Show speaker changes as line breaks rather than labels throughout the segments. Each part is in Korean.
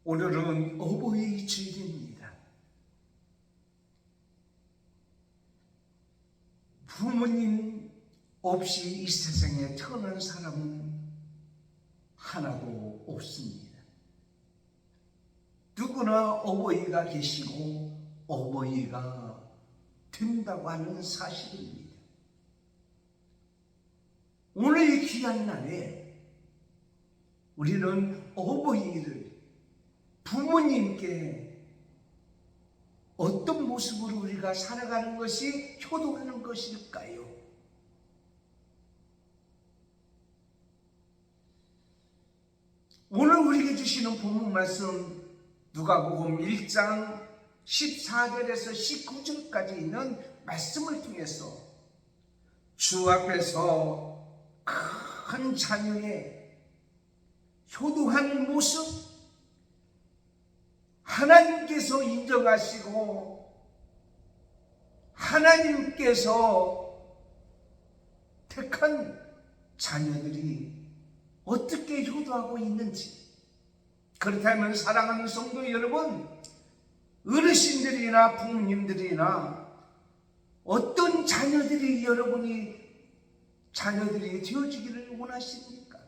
오늘은 어버이 주일입니다. 부모님 없이 이 세상에 태어난 사람은 하나도 없습니다. 누구나 어버이가 계시고 어버이가 된다고 하는 사실입니다. 오늘 이 귀한 날에 우리는 어버이를 부모님께 어떤 모습으로 우리가 살아가는 것이 효도하는 것일까요? 오늘 우리에게 주시는 본문 말씀 누가복음 1장 14절에서 19절까지 있는 말씀을 통해서 주 앞에서 큰 자녀의 효도하는 모습, 하나님께서 인정하시고 하나님께서 택한 자녀들이 어떻게 효도하고 있는지, 그렇다면 사랑하는 성도 여러분, 어르신들이나 부모님들이나 어떤 자녀들이 자녀들이 되어지기를 원하십니까?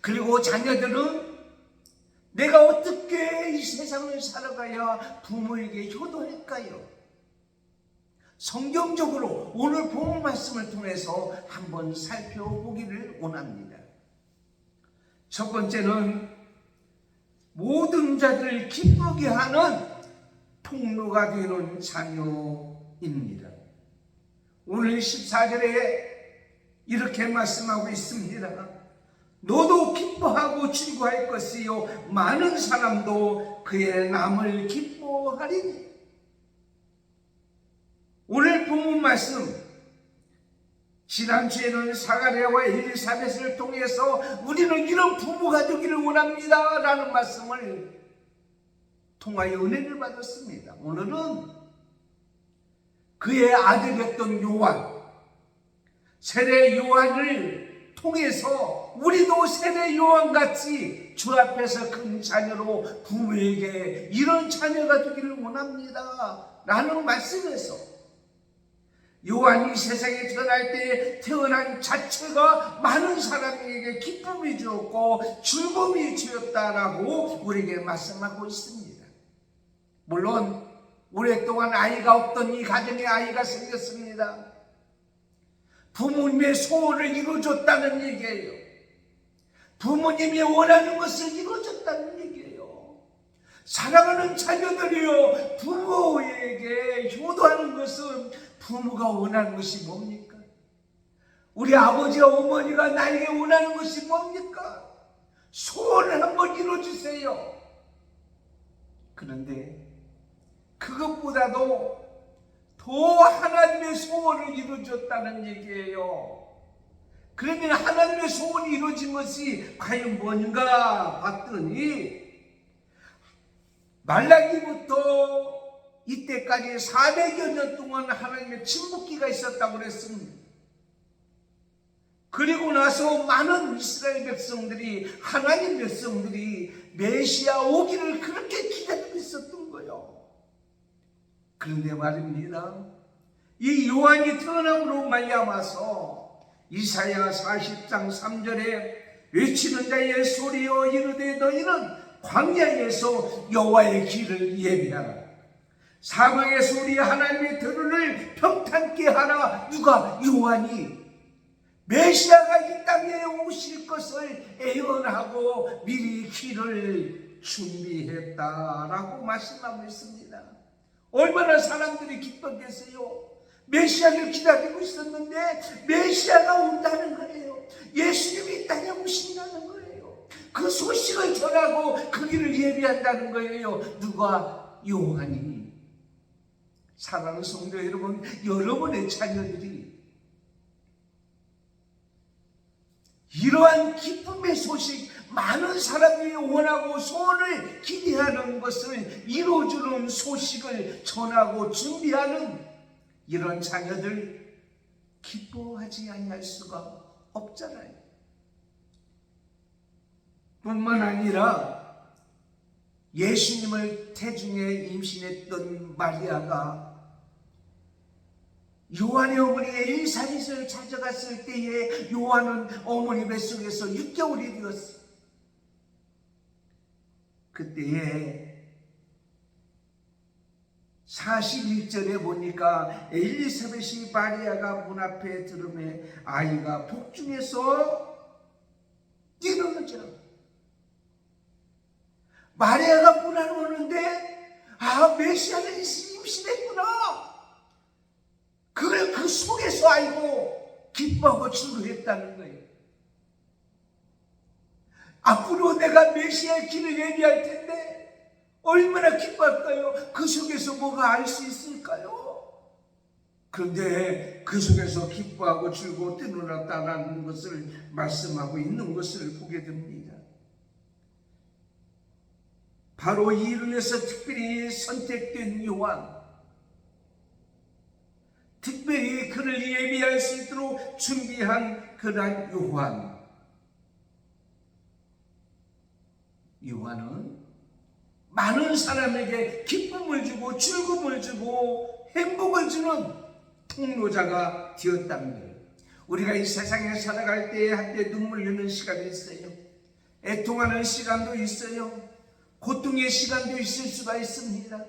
그리고 자녀들은 내가 어떻게 이 세상을 살아가야 부모에게 효도할까요? 성경적으로 오늘 본문 말씀을 통해서 한번 살펴보기를 원합니다. 첫 번째는 모든 자들을 기쁘게 하는 통로가 되는 자녀입니다. 오늘 14절에 이렇게 말씀하고 있습니다. 너도 기뻐하고 즐거워할 것이요 많은 사람도 그의 남을 기뻐하리니. 오늘 본문 말씀, 지난주에는 사가랴와 엘리사벳을 통해서 우리는 이런 부부가 되기를 원합니다 라는 말씀을 통하여 은혜를 받았습니다. 오늘은 그의 아들이었던 요한, 세례 요한을 통해서 우리도 세례 요한같이 주 앞에서 큰 자녀로 부모에게 이런 자녀가 되기를 원합니다 라는 말씀에서 요한이 세상에 태어날 때 태어난 자체가 많은 사람에게 기쁨이 주었고 즐거움이 주었다라고 우리에게 말씀하고 있습니다. 물론 오랫동안 아이가 없던 이 가정에 아이가 생겼습니다. 부모님의 소원을 이루어줬다는 얘기예요. 부모님이 원하는 것을 이루어줬다는 얘기예요. 사랑하는 자녀들이요, 부모에게 효도하는 것은 부모가 원하는 것이 뭡니까? 우리 아버지와 어머니가 나에게 원하는 것이 뭡니까? 소원을 한번 이루어주세요. 그런데 그것보다도 더 하나님의 소원을 이루어줬다는 얘기예요. 그러면 하나님의 소원이 이루어진 것이 과연 뭔가 봤더니 말라기부터 이때까지 400여 년 동안 하나님의 침묵기가 있었다고 그랬습니다. 그리고 나서 많은 이스라엘 백성들이, 하나님 백성들이 메시아 오기를 그렇게 기다리고 있었던 거예요. 그런데 말입니다, 이 요한이 태어남으로 말미암아서 이사야 40장 3절에 외치는 자의 소리여 이르되 너희는 광야에서 여호와의 길을 예비하라, 사방에서 우리 하나님의 들을 평탄케 하라. 누가? 요한이 메시아가 이 땅에 오실 것을 예언하고 미리 길을 준비했다라고 말씀하고 있습니다. 얼마나 사람들이 기뻤겠어요. 메시아를 기다리고 있었는데 메시아가 온다는 거예요. 예수님이 이 땅에 오신다는 거예요. 그 소식을 전하고 그 길을 예비한다는 거예요. 누가? 요한이. 사랑하는 성도 여러분, 여러분의 자녀들이 이러한 기쁨의 소식, 많은 사람들이 원하고 소원을 기대하는 것을 이루어주는 소식을 전하고 준비하는 이런 자녀들 기뻐하지 아니할 수가 없잖아요. 뿐만 아니라 예수님을 태중에 임신했던 마리아가 요한의 어머니 엘리사벳을 찾아갔을 때에 요한은 어머니 뱃속에서 6개월이 되었어요. 그때에 41절에 보니까 엘리사벳이 마리아가 문 앞에 들음에 아이가 복중에서 뛰노는지라. 마리아가 문 안에 오는데 메시아는 임신했구나. 그걸 그 속에서 알고 기뻐하고 즐거워했다는 거예요. 앞으로 내가 메시아의 길을 예비할 텐데 얼마나 기뻐할까요? 그 속에서 뭐가 알 수 있을까요? 그런데 그 속에서 기뻐하고 즐거워 뛰놀았다라는 것을 말씀하고 있는 것을 보게 됩니다. 바로 이를 위해서 특별히 선택된 요한, 특별히 그를 예비할 수 있도록 준비한 그러한 요한은 많은 사람에게 기쁨을 주고 즐거움을 주고 행복을 주는 통로자가 되었다는 거예요. 우리가 이 세상에 살아갈 때에 한때 눈물 흘리는 시간이 있어요. 애통하는 시간도 있어요. 고통의 시간도 있을 수가 있습니다.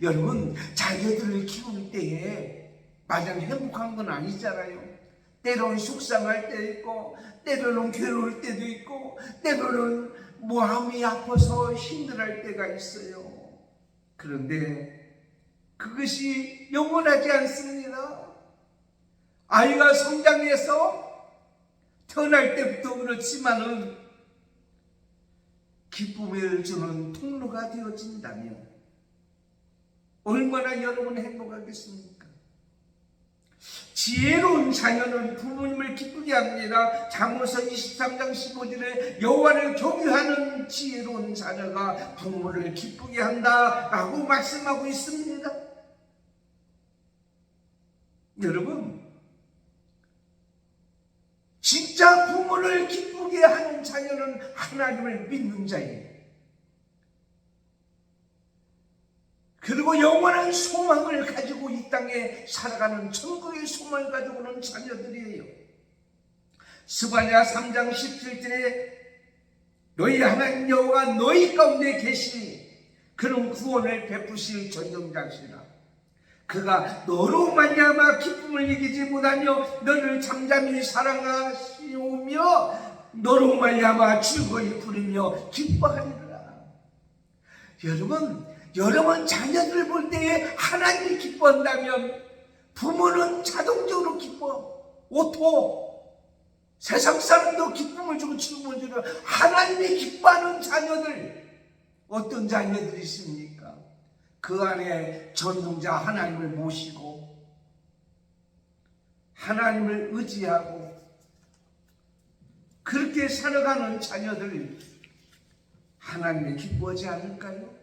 여러분, 자녀들을 키울 때에 마냥 행복한 건 아니잖아요. 때로는 속상할 때 있고, 때로는 괴로울 때도 있고, 때로는 마음이 아파서 힘들할 때가 있어요. 그런데 그것이 영원하지 않습니다. 아이가 성장해서 태어날 때부터 그렇지만은 기쁨을 주는 통로가 되어진다면 얼마나 여러분 행복하겠습니까? 지혜로운 자녀는 부모님을 기쁘게 합니다. 잠언서 23장 15절에 여호와를 경유하는 지혜로운 자녀가 부모를 기쁘게 한다라고 말씀하고 있습니다. 여러분, 진짜 부모를 기쁘게 하는 자녀는 하나님을 믿는 자예요. 그리고 영원한 소망을 가지고 이 땅에 살아가는 천국의 소망을 가지고는 자녀들이에요. 스바냐 3장 17절에 너희 하나님 여호와가 너희 가운데 계시니 그는 구원을 베푸실 전정자시라. 그가 너로 말미암아 기쁨을 이기지 못하며 너를 잠잠히 사랑하시오며 너로 말미암아 즐거이 부르며 기뻐하리라. 여러분 자녀들을 볼 때에 하나님이 기뻐한다면 부모는 자동적으로 기뻐. 세상 사람도 기쁨을 주고 즐거움을 주는 하나님이 기뻐하는 자녀들, 어떤 자녀들이 있습니까? 그 안에 전능자 하나님을 모시고 하나님을 의지하고 그렇게 살아가는 자녀들, 하나님이 기뻐하지 않을까요?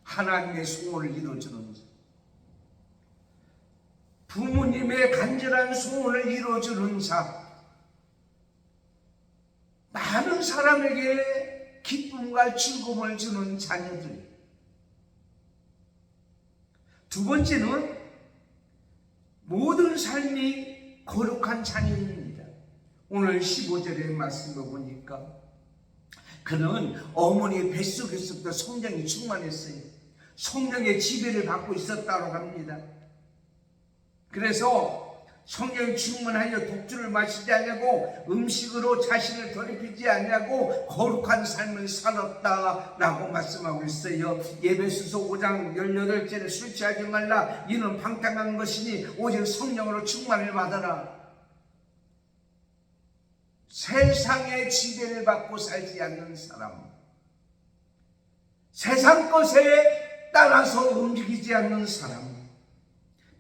하나님의 소원을 이루어주는 자, 부모님의 간절한 소원을 이루어주는 자, 많은 사람에게 기쁨과 즐거움을 주는 자녀들. 두 번째는 모든 삶이 거룩한 자녀입니다. 오늘 15절의 말씀을 보니까 그는 어머니 뱃속에서부터 성령이 충만했어요. 성령의 지배를 받고 있었다고 합니다. 그래서 성령이 충만하여 독주를 마시지 않냐고 음식으로 자신을 더럽히지 않냐고 거룩한 삶을 살았다라고 말씀하고 있어요. 에베소서 5장 18절에 술 취하지 말라 이는 방탕한 것이니 오직 성령으로 충만을 받아라. 세상의 지배를 받고 살지 않는 사람, 세상 것에 따라서 움직이지 않는 사람,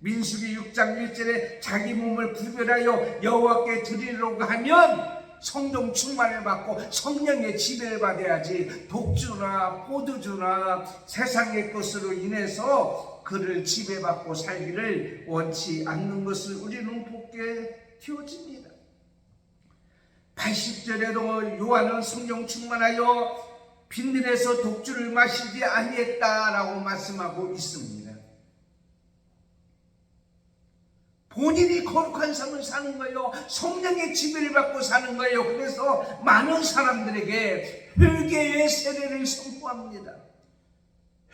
민수기 6장 1절에 자기 몸을 구별하여 여호와께 드리려고 하면 성령 충만을 받고 성령의 지배를 받아야지 독주나 포도주나 세상의 것으로 인해서 그를 지배받고 살기를 원치 않는 것을 우리는 보게 되어집니다. 80절에도 요한은 성령 충만하여 빈들에서 독주를 마시지 아니했다라고 말씀하고 있습니다. 본인이 거룩한 삶을 사는 거예요. 성령의 지배를 받고 사는 거예요. 그래서 많은 사람들에게 회개의 세례를 선포합니다.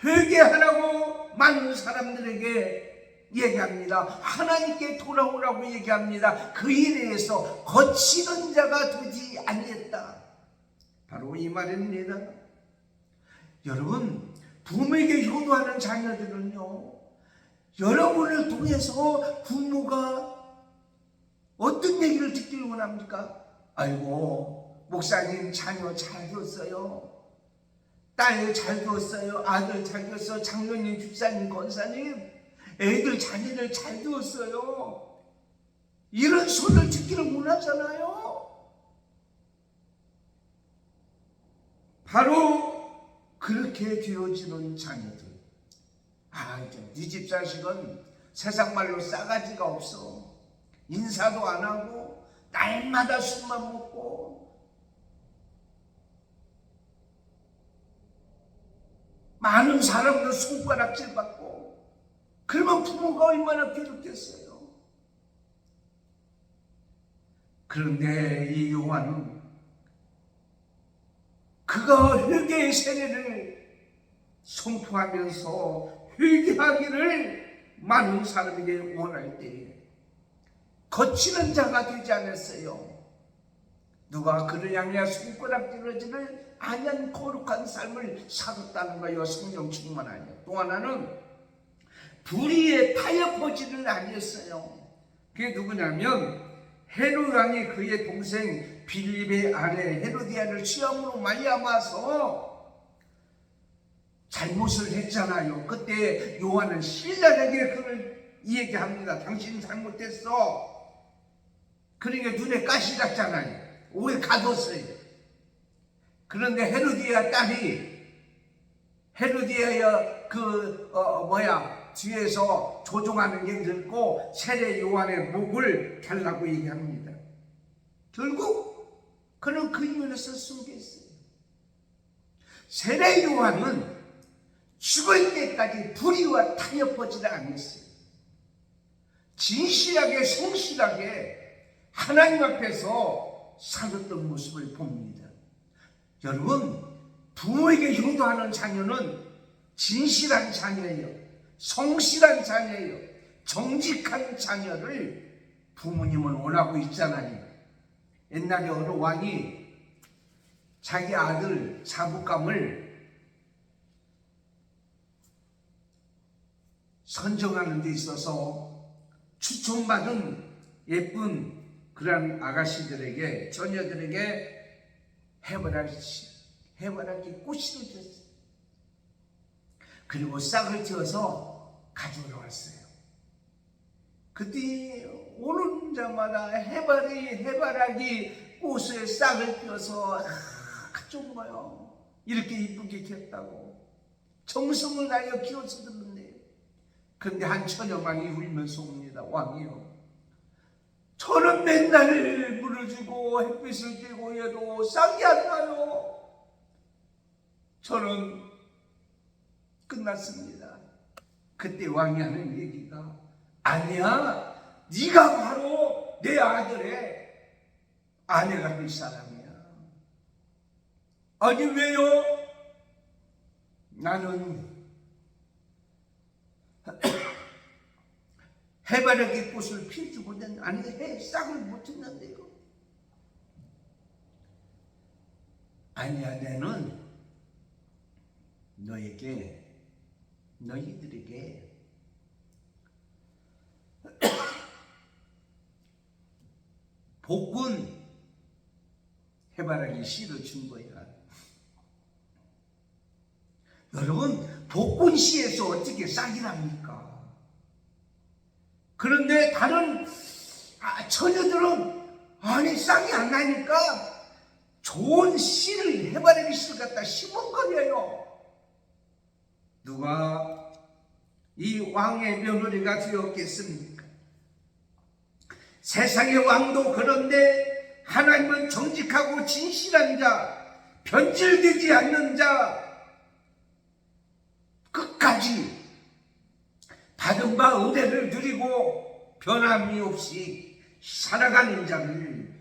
회개하라고 많은 사람들에게 얘기합니다. 하나님께 돌아오라고 얘기합니다. 그 일에 대해서 거치는 자가 되지 아니했다. 바로 이 말입니다. 여러분, 부모에게 효도하는 자녀들은요, 여러분을 통해서 부모가 어떤 얘기를 듣기를 원합니까? 아이고, 목사님 자녀 잘 뒀어요. 딸 잘 뒀어요. 아들 잘 뒀어요. 장로님, 집사님, 권사님, 애들 자녀들 잘 두었어요. 이런 소리를 듣기를 원하잖아요. 바로 그렇게 되어지는 자녀들. 네 집 자식은 세상 말로 싸가지가 없어. 인사도 안 하고 날마다 술만 먹고 많은 사람들 손가락질 받고, 그러면 부모가 얼마나 괴롭겠어요. 그런데 이 요한은 그가 회개의 세례를 선포하면서 회개하기를 많은 사람에게 원할 때에 거치는 자가 되지 않았어요. 누가 그를 향해 손가락질하지를 아니한 거룩한 삶을 살았다는 거예요. 성령 충만하여. 또 하나는 불의에 타협하지는 아니었어요. 그게 누구냐면 헤롯 왕이 그의 동생 빌립의 아내 헤로디아를 시험으로 말미암아서 잘못을 했잖아요. 그때 요한은 신랄하게 그를 얘기합니다. 당신 잘못했어. 그러니까 눈에 가시 났잖아요. 오해 가뒀어요. 그런데 헤로디아 딸이 헤로디아의 뒤에서 조종하는 게 듣고 세례 요한의 목을 달라고 얘기합니다. 결국 그는 그 인연에서 숨겼어요. 세례 요한은 죽을 때까지 불의와 타협하지를 않았어요. 진실하게 성실하게 하나님 앞에서 살았던 모습을 봅니다. 여러분, 부모에게 효도하는 자녀는 진실한 자녀예요. 성실한 자녀예요. 정직한 자녀를 부모님은 원하고 있잖아요. 옛날에 어느 왕이 자기 아들 사부감을 선정하는 데 있어서 추천받은 예쁜 그런 아가씨들에게, 처녀들에게 해바라기 꽃을 줬어요. 그리고 싹을 튀어서 가져오러 왔어요. 그때 오는 자마다 해바라기 꽃에 싹을 띄어서 가져온 거예요. 이렇게 이쁘게 키웠다고 정성을 다하여 키워서 듣는데, 그런데 한 처녀만이 울면서 옵니다. 왕이요, 저는 맨날 물을 주고 햇빛을 쬐고 해도 싹이 안 나요. 저는 끝났습니다. 그때 왕이 하는 얘기가, 아니야, 네가 바로 내 아들의 아내가 될 사람이야. 아니 왜요? 나는 해바라기 꽃을 피워주고 아니 싹을 못했는데요. 아니야, 나는 너희들에게 복군 해바라기 씨를 준 거야. 여러분, 복군 씨에서 어떻게 싹이 납니까? 그런데 다른 처녀들은 아니 싹이 안 나니까 좋은 씨를, 해바라기 씨를 갖다 심어버려요. 누가 이 왕의 며느리가 되었겠습니까? 세상의 왕도 그런데 하나님은 정직하고 진실한 자, 변질되지 않는 자, 끝까지 받은 바 은혜를 누리고 변함이 없이 살아가는 자를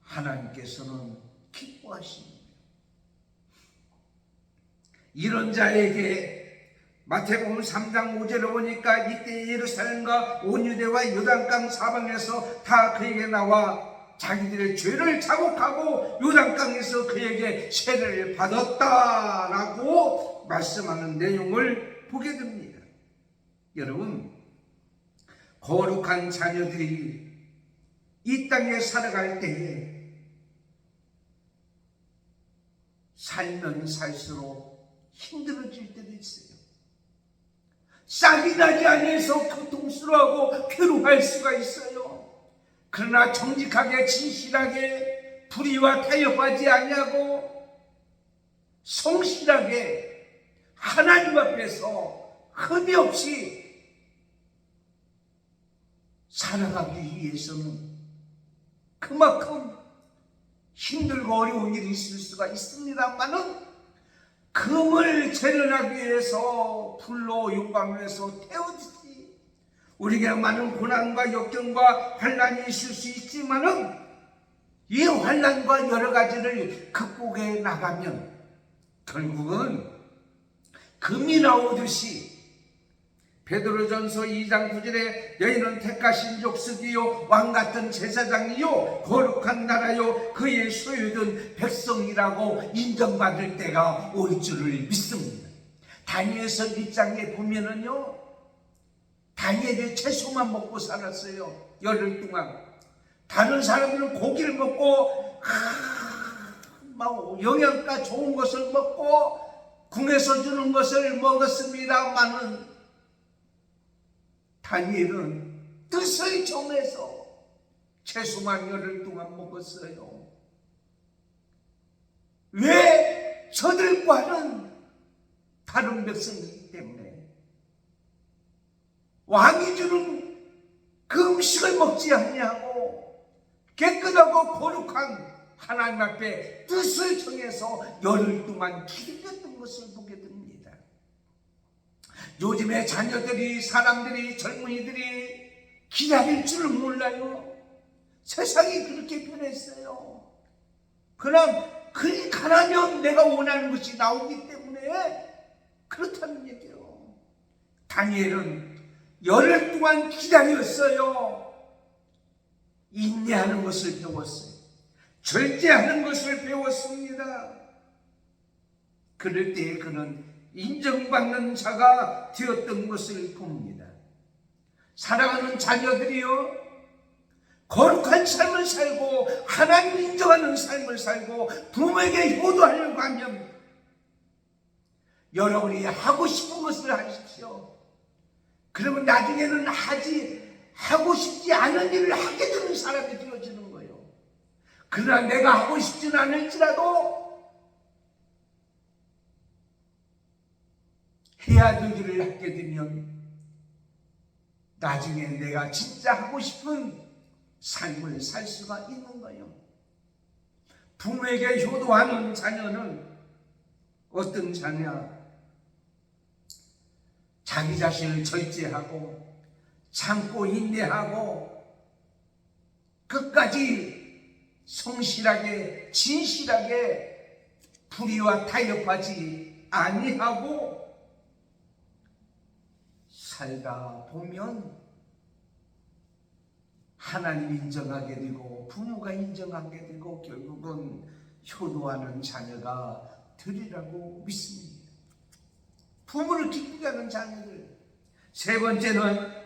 하나님께서는 기뻐하십니다. 이런 자에게 마태복음 3장 5절에 보니까 이때 예루살렘과 온 유대와 요단강 사방에서 다 그에게 나와 자기들의 죄를 자복하고 요단강에서 그에게 세례를 받았다라고 말씀하는 내용을 보게 됩니다. 여러분, 거룩한 자녀들이 이 땅에 살아갈 때에 살면 살수록 힘들어질 때도 있어요. 싹이 나지 않아서 고통스러워하고 괴로워할 수가 있어요. 그러나 정직하게 진실하게 불의와 타협하지 아니하고 성실하게 하나님 앞에서 흠이 없이 살아가기 위해서는 그만큼 힘들고 어려운 일이 있을 수가 있습니다만은 금을 재련하기 위해서 불로 용광로에서 태우듯이 우리에게 많은 고난과 역경과 환난이 있을 수 있지만은 이 환난과 여러 가지를 극복해 나가면 결국은 금이 나오듯이 베드로전서 2장 9절에 너희는 택하신 족속이요 왕같은 제사장이요 거룩한 나라요 그의 소유된 백성이라고 인정받을 때가 올 줄을 믿습니다. 다니엘서 1장에 보면은요, 다니엘이 채소만 먹고 살았어요. 열흘 동안. 다른 사람들은 고기를 먹고 막 영양가 좋은 것을 먹고 궁에서 주는 것을 먹었습니다만은 다니엘은 뜻을 정해서 채소만 열흘 동안 먹었어요. 왜? 저들과는 다른 백성이기 때문에 왕이 주는 그 음식을 먹지 않냐고 깨끗하고 거룩한 하나님 앞에 뜻을 정해서 열흘 동안 기다렸던 것을 보게 됩니다. 요즘에 자녀들이, 사람들이, 젊은이들이 기다릴 줄을 몰라요. 세상이 그렇게 변했어요. 그럼 그리 가라면 내가 원하는 것이 나오기 때문에 그렇다는 얘기예요. 다니엘은 열흘 동안 기다렸어요. 인내하는 것을 배웠어요. 절제하는 것을 배웠습니다. 그럴 때에 그는 인정받는 자가 되었던 것을 봅니다. 사랑하는 자녀들이요, 거룩한 삶을 살고 하나님 인정하는 삶을 살고 부모에게 효도하려고 하면 여러분이 하고 싶은 것을 하십시오. 그러면 나중에는 하고 싶지 않은 일을 하게 되는 사람이 되어지는 거예요. 그러나 내가 하고 싶지는 않을지라도 해야 될 일을 하게 되면 나중에 내가 진짜 하고 싶은 삶을 살 수가 있는 거예요. 부모에게 효도하는 자녀는 어떤 자냐? 자기 자신을 절제하고 참고 인내하고 끝까지 성실하게 진실하게 불의와 타협하지 아니하고 살다 보면 하나님 인정하게 되고 부모가 인정하게 되고 결국은 효도하는 자녀가 되리라고 믿습니다. 부모를 기쁘게 하는 자녀들. 세 번째는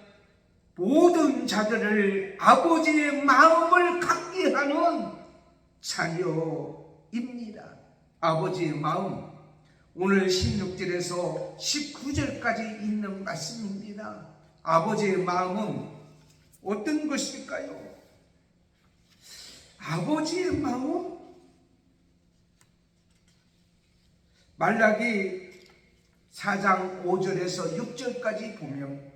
모든 자들을 아버지의 마음을 갖게 하는 자녀입니다. 아버지의 마음. 오늘 16절에서 19절까지 있는 말씀입니다. 아버지의 마음은 어떤 것일까요? 아버지의 마음? 말라기 4장 5절에서 6절까지 보면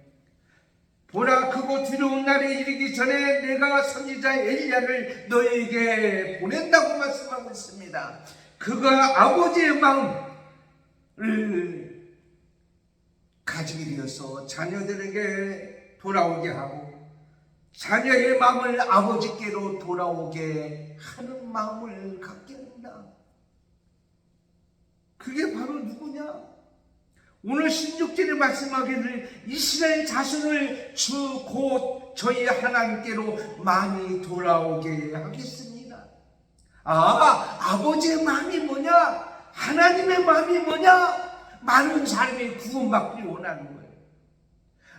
보라, 크고 두려운 날에 이르기 전에 내가 선지자 엘리야를 너에게 보낸다고 말씀하고 있습니다. 그가 아버지의 마음을 가지게 되어서 자녀들에게 돌아오게 하고 자녀의 마음을 아버지께로 돌아오게 하는 마음을 갖게 한다. 그게 바로 누구냐? 오늘 16절에 말씀하기를 이스라엘 자손을 주 곧 저희 하나님께로 많이 돌아오게 하겠습니다. 아버지의 마음이 뭐냐? 하나님의 마음이 뭐냐? 많은 사람이 구원받기를 원하는 거예요.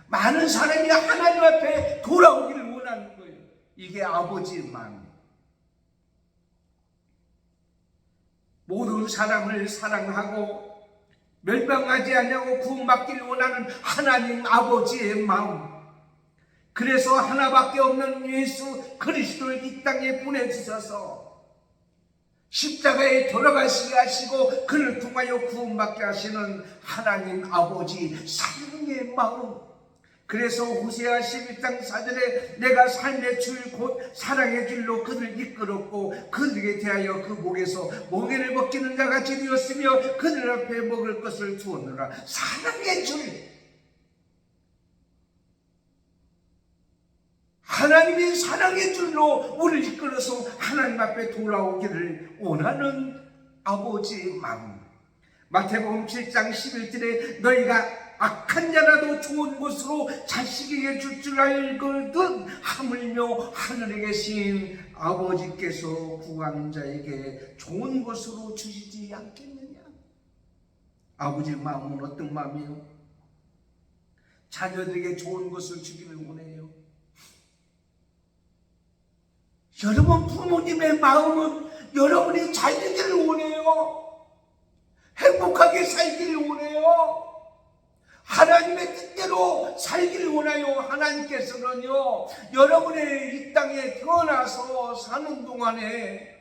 많은 사람이 하나님 앞에 돌아오기를 원하는 거예요. 이게 아버지의 마음이에요. 모든 사람을 사랑하고 멸망하지 않냐고 구원받기를 원하는 하나님 아버지의 마음. 그래서 하나밖에 없는 예수 그리스도를 이 땅에 보내주셔서 십자가에 돌아가시게 하시고 그를 통하여 구원받게 하시는 하나님 아버지 사랑의 마음. 그래서 호세아 11장 4절에 내가 삶의 줄 곧 사랑의 길로 그들을 이끌었고 그들에게 대하여 그 목에서 멍에를 벗기는 자같이 되었으며 그들 앞에 먹을 것을 주었노라. 사랑의 줄. 하나님이 사랑의 줄로 우리를 이끌어서 하나님 앞에 돌아오기를 원하는 아버지의 마음. 마태복음 7장 11절에 너희가 악한 자라도 좋은 것으로 자식에게 줄 줄 알거든 하물며 하늘에 계신 아버지께서 구하는 자에게 좋은 것으로 주시지 않겠느냐. 아버지의 마음은 어떤 마음이에요? 자녀들에게 좋은 것을 주기를 원해요. 여러분 부모님의 마음은 여러분이 잘 되기를 원해요. 행복하게 살기를 원해요. 하나님의 뜻대로 살기를 원하여 하나님께서는요 여러분의 이 땅에 태어나서 사는 동안에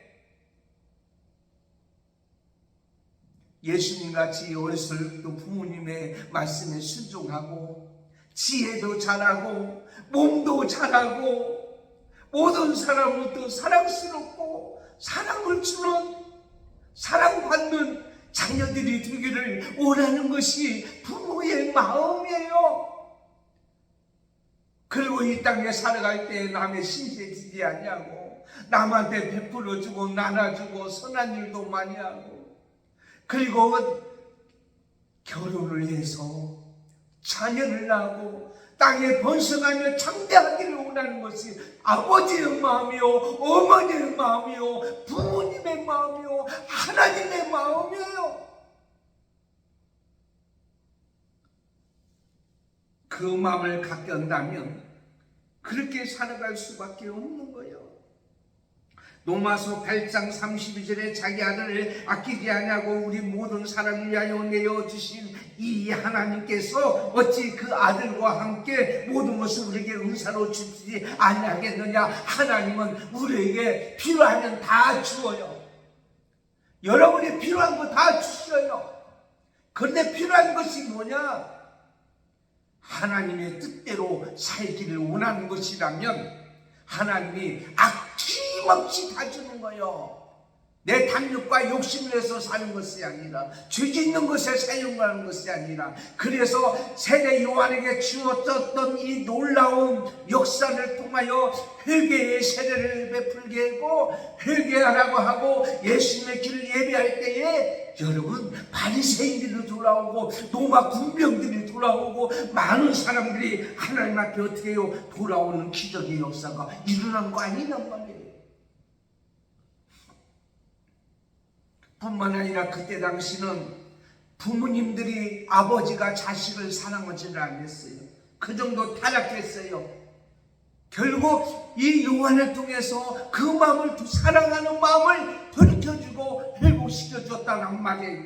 예수님같이 어렸을 때 부모님의 말씀에 순종하고 지혜도 잘하고 몸도 잘하고 모든 사람으로부터 사랑스럽고 사랑을 주는 사랑받는 자녀들이 되기를 원하는 것이 부모의 마음이에요. 그리고 이 땅에 살아갈 때 남의 신세지지 않냐고 남한테 베풀어주고 나눠주고 선한 일도 많이 하고 그리고 결혼을 해서 자녀를 낳고 땅에 번성하며 창대하기를 원하는 것이 아버지의 마음이요 어머니의 마음이요 부모님의 마음이요 하나님의 마음이에요. 그 마음을 갖게 한다면 그렇게 살아갈 수밖에 없는 거예요. 로마서 8장 32절에 자기 아들을 아끼지 아니하고 우리 모든 사람을 위하여 내어주신 이 하나님께서 어찌 그 아들과 함께 모든 것을 우리에게 은사로 주시지 아니하겠느냐. 하나님은 우리에게 필요하면 다 주어요. 여러분이 필요한 거 다 주셔요. 그런데 필요한 것이 뭐냐? 하나님의 뜻대로 살기를 원하는 것이라면 하나님이 아낌없이 다 주는 거예요. 내 탐욕과 욕심을 해서 사는 것이 아니라 죄 짓는 것에 사용하는 것이 아니라 그래서 세례 요한에게 주어졌던 이 놀라운 역사를 통하여 회개의 세례를 베풀게 하고 회개하라고 하고 예수님의 길을 예배할 때에 여러분 바리새인들이 돌아오고 로마 군병들이 돌아오고 많은 사람들이 하나님 앞에 어떻게 해요? 돌아오는 기적의 역사가 일어난 거 아니란 말이에요. 뿐만 아니라 그때 당시는 부모님들이 아버지가 자식을 사랑하지를 않았어요. 그 정도 타락했어요. 결국 이 요한을 통해서 그 마음을 사랑하는 마음을 돌이켜주고 회복시켜줬다는 말이에요.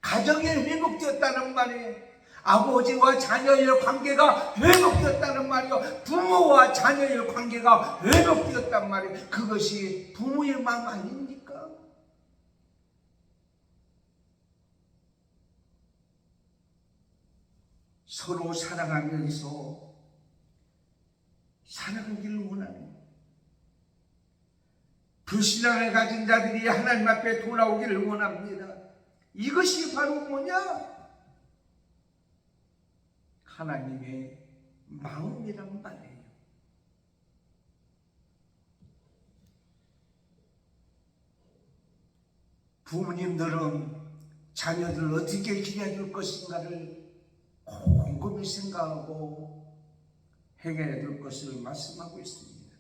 가정이 회복되었다는 말이에요. 아버지와 자녀의 관계가 회복되었다는 말이에요. 부모와 자녀의 관계가 회복되었단 말이에요. 그것이 부모의 마음 아닙니까? 서로 사랑하면서 살아가기를 원하는, 불신앙을 가진 자들이 하나님 앞에 돌아오기를 원합니다. 이것이 바로 뭐냐? 하나님의 마음이란 말이에요. 부모님들은 자녀들을 어떻게 기려줄 것인가를 곰곰이 생각하고 행해야 될 것을 말씀하고 있습니다.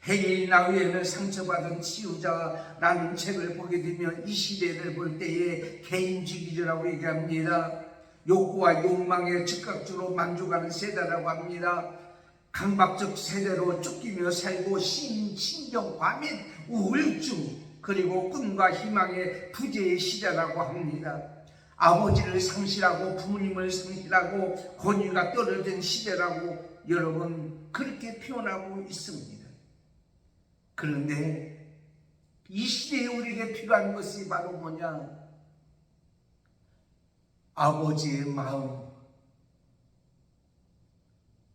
해일 나후에는 상처받은 치유자라는 책을 보게 되면 이 시대를 볼 때에 개인주의라고 얘기합니다. 욕구와 욕망에 즉각적으로 만족하는 세대라고 합니다. 강박적 세대로 쫓기며 살고 신경 과민, 우울증, 그리고 꿈과 희망의 부재의 시대라고 합니다. 아버지를 상실하고 부모님을 상실하고 권위가 떨어진 시대라고 여러분 그렇게 표현하고 있습니다. 그런데 이 시대에 우리에게 필요한 것이 바로 뭐냐? 아버지의 마음,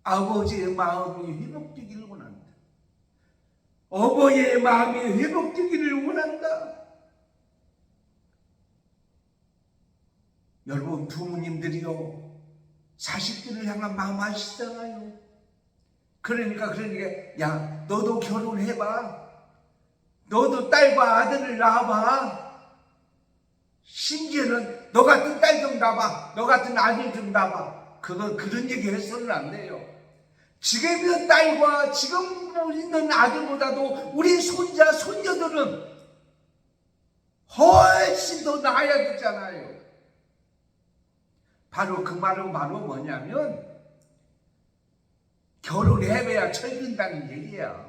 아버지의 마음이 회복되기를 원한다. 어버이의 마음이 회복되기를 원한다. 여러분 부모님들이요 자식들을 향한 마음 아시잖아요. 그러니까 야 너도 결혼해봐, 너도 딸과 아들을 낳아봐, 심지어는 너 같은 딸 좀 낳아봐, 너 같은 아들 좀 낳아봐. 그런 얘기 해서는 안 돼요. 지금 있는 딸과 지금 있는 아들보다도 우리 손자 손녀들은 훨씬 더 나아야 되잖아요. 바로 그 말은 바로 뭐냐면 결혼해봐야 철든다는 얘기야.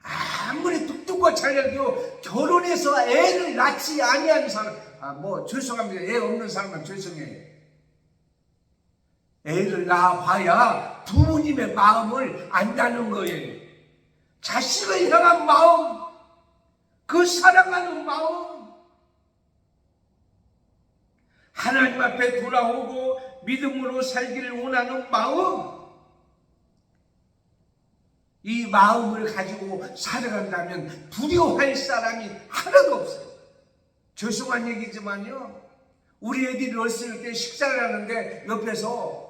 아무리 뚝뚝과 잘려도 결혼해서 애를 낳지 아니하는 사람, 죄송합니다. 애 없는 사람은 죄송해요. 애를 낳아봐야 부모님의 마음을 안다는 거예요. 자식을 향한 마음, 그 사랑하는 마음, 하나님 앞에 돌아오고 믿음으로 살기를 원하는 마음, 이 마음을 가지고 살아간다면 두려워할 사람이 하나도 없어요. 죄송한 얘기지만요, 우리 애들이 어렸을 때 식사를 하는데 옆에서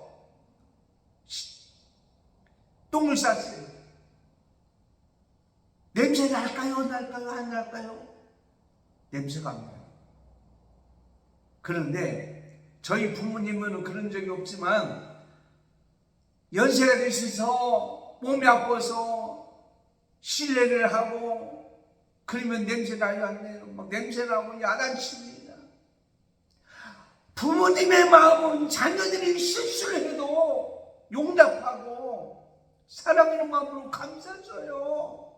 똥을 쌌어요. 냄새 날까요? 안 날까요? 냄새가 안 나요. 그런데 저희 부모님은 그런 적이 없지만 연세가 되셔서 몸이 아파서 실례를 하고 그러면 냄새 나요 안 나요? 막 냄새 나고 야단칩니다. 부모님의 마음은 자녀들이 실수를 해도 용납하고 사랑하는 마음으로 감싸줘요.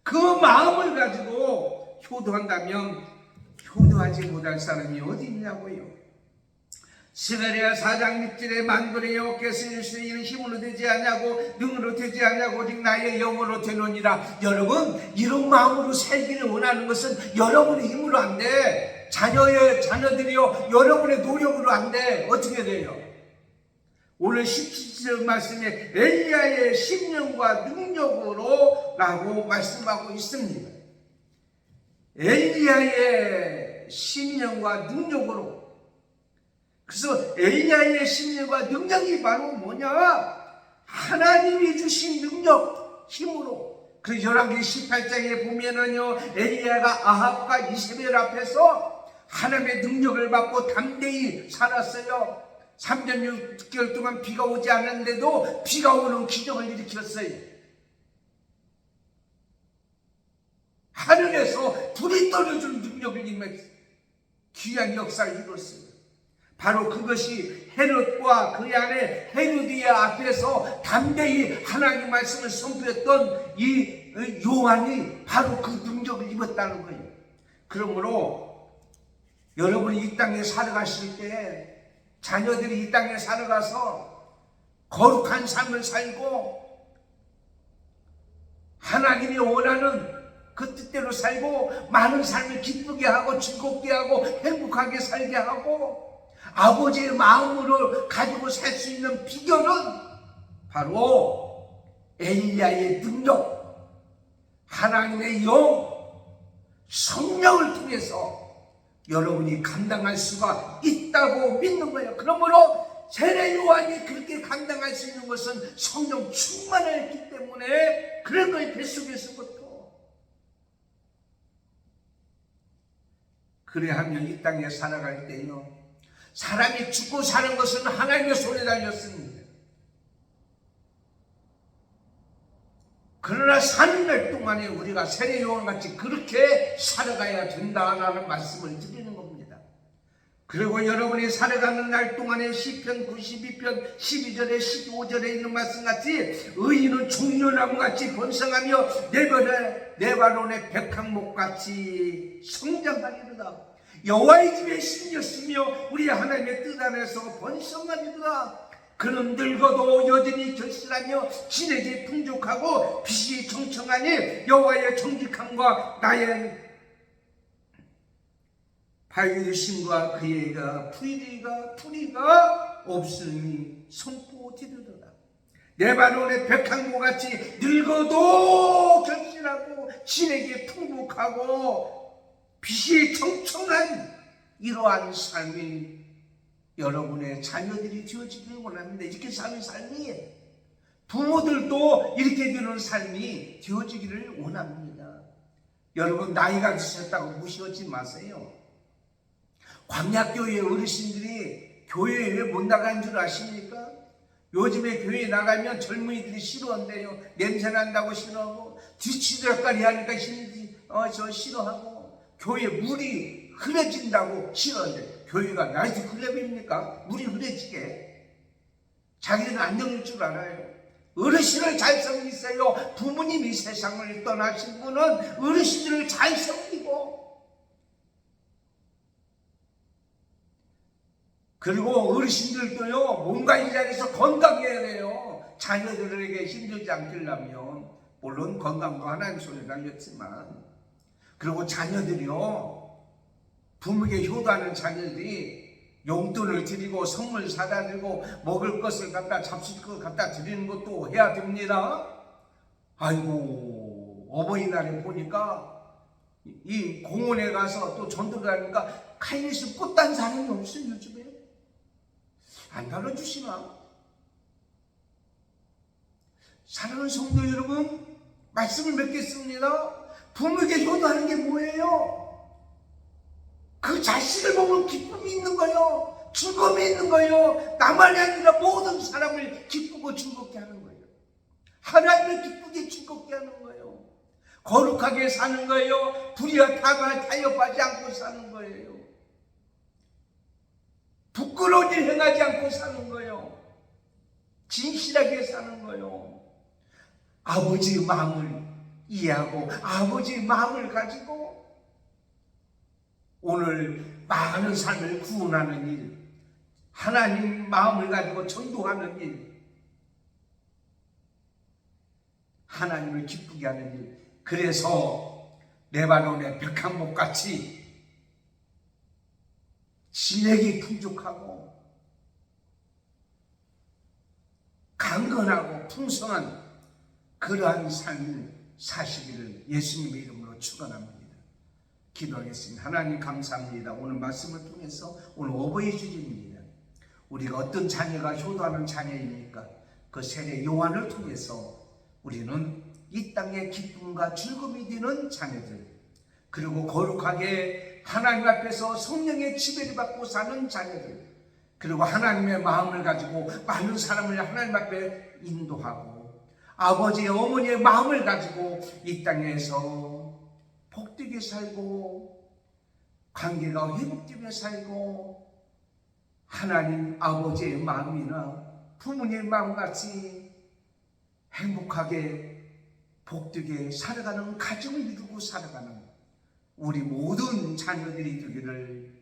그 마음을 가지고 효도한다면 효도하지 못할 사람이 어디 있냐고요. 스가랴 4장 6절에 만군의 여호와께서 수 있는 힘으로 되지 않냐고 능으로 되지 않냐고 오직 나의 영으로 되노니라. 여러분 이런 마음으로 살기를 원하는 것은 여러분의 힘으로 안 돼. 자녀들이요 여러분의 노력으로 안 돼. 어떻게 돼요? 오늘 17절 말씀에 엘리야의 심령과 능력으로 라고 말씀하고 있습니다. 엘리야의 심령과 능력으로. 그래서 엘리야의 심령과 능력이 바로 뭐냐? 하나님이 주신 능력, 힘으로. 그 열왕기 18장에 보면은요, 엘리야가 아합과 이세벨 앞에서 하나님의 능력을 받고 담대히 살았어요. 3년 6개월 동안 비가 오지 않았는데도 비가 오는 기적을 일으켰어요. 하늘에서 불이 떨어지는 능력을 임했어요. 귀한 역사를 이뤘어요. 바로 그것이 헤롯과 그의 아내 헤로디아 앞에서 담대히 하나님 말씀을 선포했던 이 요한이 바로 그 능력을 입었다는 거예요. 그러므로 여러분이 이 땅에 살아가실 때 자녀들이 이 땅에 살아가서 거룩한 삶을 살고 하나님이 원하는 그 뜻대로 살고 많은 삶을 기쁘게 하고 즐겁게 하고 행복하게 살게 하고 아버지의 마음으로 가지고 살 수 있는 비결은 바로 엘리야의 능력, 하나님의 영, 성령을 통해서 여러분이 감당할 수가 있다고 믿는 거예요. 그러므로 세례 요한이 그렇게 감당할 수 있는 것은 성령 충만을 했기 때문에 그런 거예요. 뱃속에서부터. 그래하면 이 땅에 살아갈 때요, 사람이 죽고 사는 것은 하나님의 손에 달렸습니다. 그러나 사는 날 동안에 우리가 세례 요한같이 그렇게 살아가야 된다라는 말씀을 드리는 겁니다. 그리고 여러분이 살아가는 날 동안에 시편 92편 12절에 15절에 있는 말씀같이 의인은 종려나무같이 번성하며 네바논의 백향목같이 성장하리로다. 여호와의 집에 심렸으며 우리 하나님의 뜻 안에서 번성하리로다. 그는 늙어도 여전히 결실하며 진액이 풍족하고 빛이 청청하니 여호와의 정직함과 나의 밝으심과 그의 풀이가 없으니 선포되리로다. 네바논의 백향목같이 늙어도 결실하고 진액이 풍족하고 빛이 청청한 이러한 삶이 여러분의 자녀들이 되어지기를 원합니다. 이렇게 사는 삶이에요. 부모들도 이렇게 되는 삶이 되어지기를 원합니다. 여러분, 나이가 드셨다고 무시하지 마세요. 광약교회 어르신들이 교회에 왜 못 나가는 줄 아십니까? 요즘에 교회에 나가면 젊은이들이 싫어한대요. 냄새 난다고 싫어하고, 뒤치들거리 하니까 싫어하고, 교회 물이 흐려진다고 싫어한대요. 교회가 나이트 클럽입니까? 물이 흐려지게. 자기는 안 되는 줄 알아요. 어르신을 잘 섬기세요. 부모님이 세상을 떠나신 분은 어르신들을 잘 섬기고, 그리고 어르신들도요, 몸과 일장에서 건강해야 돼요. 자녀들에게 힘들지 않기려면. 물론 건강도 하나님 손에 달렸지만, 그리고 자녀들이요, 부모에게 효도하는 자녀들이 용돈을 드리고 선물 사다 드리고 먹을 것을 갖다 잡수실 것 갖다 드리는 것도 해야 됩니다. 아이고, 어버이날에 보니까 이 공원에 가서 또 전도를 하니까 카이니스 꽃단 사람이 없어요. 요즘에 안 달아주시나? 사랑하는 성도 여러분, 말씀을 맺겠습니다. 부모에게 효도하는 게 뭐예요? 그 자식을 보면 기쁨이 있는 거예요. 즐거움이 있는 거예요. 나만이 아니라 모든 사람을 기쁘고 즐겁게 하는 거예요. 하나님을 기쁘게 즐겁게 하는 거예요. 거룩하게 사는 거예요. 불의와 타협하지 않고 사는 거예요. 부끄러운 일 행하지 않고 사는 거예요. 진실하게 사는 거예요. 아버지의 마음을 이해하고 아버지의 마음을 가지고 오늘 많은 삶을 구원하는 일, 하나님 마음을 가지고 전도하는 일, 하나님을 기쁘게 하는 일. 그래서 레바논의 백향목같이 진액이 풍족하고 강건하고 풍성한 그러한 삶을 사시기를 예수님의 이름으로 축원합니다. 기도하겠습니다. 하나님 감사합니다. 오늘 말씀을 통해서 오늘 어버이 주일입니다. 우리가 어떤 자녀가 효도하는 자녀입니까? 그 세례 요한을 통해서 우리는 이 땅의 기쁨과 즐거움이 되는 자녀들, 그리고 거룩하게 하나님 앞에서 성령의 지배를 받고 사는 자녀들, 그리고 하나님의 마음을 가지고 많은 사람을 하나님 앞에 인도하고 아버지의 어머니의 마음을 가지고 이 땅에서 복되게 살고 관계가 회복되며 살고 하나님 아버지의 마음이나 부모님의 마음같이 행복하게 복되게 살아가는 가정을 이루고 살아가는 우리 모든 자녀들이 되기를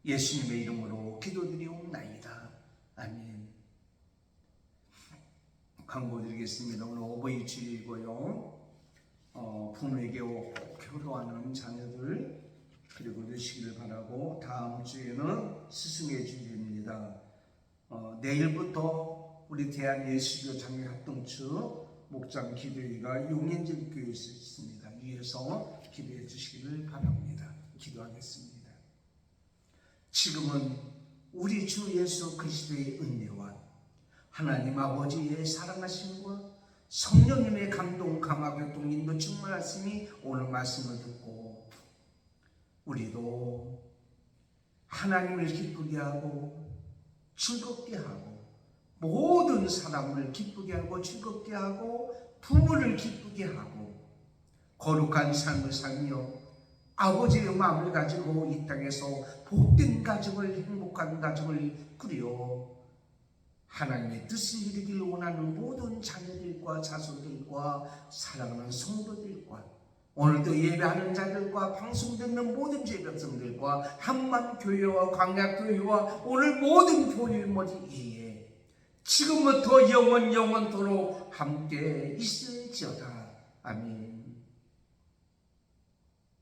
예수님의 이름으로 기도드리옵나이다. 아멘. 광고 드리겠습니다. 오늘 어버이 주일이고요. 부모에게 꼭 효도하는 자녀들 그리고 되시기를 바라고, 다음 주에는 스승의 주일입니다. 있습니다. 내일부터 우리 대한예수교 장애합동측 목장 기도회가 용인질교회에 있습니다. 위에서 기도해 주시기를 바랍니다. 기도하겠습니다. 지금은 우리 주 예수 그리스도의 은혜와 하나님 아버지의 사랑하심과 성령님의 감동, 감화교통, 인도 충만하심이 오늘 말씀을 듣고 우리도 하나님을 기쁘게 하고 즐겁게 하고 모든 사람을 기쁘게 하고 즐겁게 하고 부모를 기쁘게 하고 거룩한 삶을 살며 아버지의 마음을 가지고 이 땅에서 복된 가정을, 행복한 가정을 꾸려 하나님의 뜻을 이루기를 원하는 모든 자녀들과 자손들과 사랑하는 성도들과 오늘도 예배하는 자들과 방송 듣는 모든 주의 백성들과 한만교회와 광야교회와 오늘 모든 교회 머리에 지금부터 영원토록 함께 있을지어다. 아멘.